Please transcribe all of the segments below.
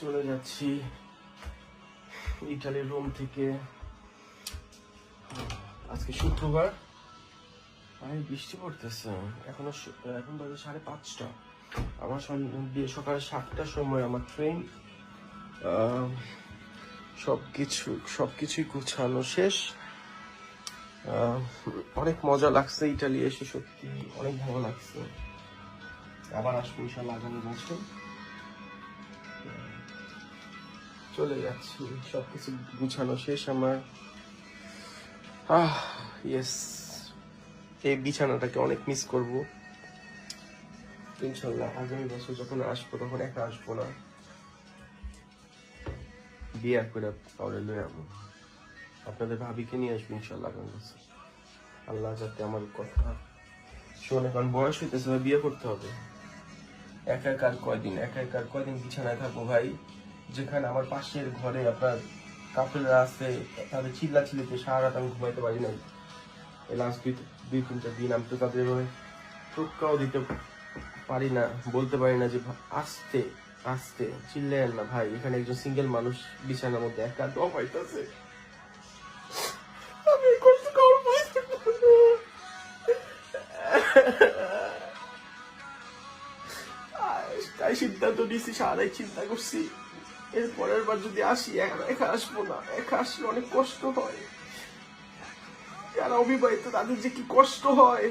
চলে যাচ্ছি ইটালির রোম থেকে। আজকে শুক্রবার, বৃষ্টি পড়তেছে। এখন বাজে 5:30। আমার সকাল 7টার সময় আমার ট্রেন। সবকিছুই গুছানো শেষ। অনেক মজা লাগছে ইটালি এসে, সত্যি অনেক ভালো লাগছে। আবার আসবো ইনশাল্লাহ আগামী বছর। চলে যাচ্ছি, সবকিছু গুছানো শেষ আমার। ইয়েস, এই বিছানাটাকে অনেক মিস করব। ইনশাল্লাহ আগামী বছর যখন আসবো তখন একা আসবো না, বিয়ে করে কাউরে লয়ে যাবো। আপনাদের ভাবিকে নিয়ে আসবো ইনশাল্লাহ আগামী বছর। আল্লাহ যাতে আমার কথা শোনে, কারণ বয়স হইতেছে, বিয়ে করতে হবে। একা একা আর কয়দিন বিছানায় থাকবো ভাই? যেখানে আমার পাশের ঘরে আপনার কাপড়রা আছে, তাদের চিল্লাচিল্লিতে সারা রাত আমি ঘুমাইতে পারি নাই। এই লাস্ট 2-3টা দিন আমি তো তাদের টোক্কাও দিতে পারি না, বলতে পারি না যে আস্তে আস্তে চিল্লেন না ভাই। এখানে একজন সিঙ্গেল মানুষ বিছানার মধ্যে একা দম পাইতেছে। আমি কষ্ট করবো। তাই সিদ্ধান্ত নিয়েছি, সারাই চিন্তা করছি এর পরের বার যদি আসি একা আসবো না। একা আসলে অনেক কষ্ট হয়। যারা অবিবাহিত তাদের যে কি কষ্ট হয়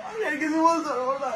আমি আর কিছু বলতে পারবো না।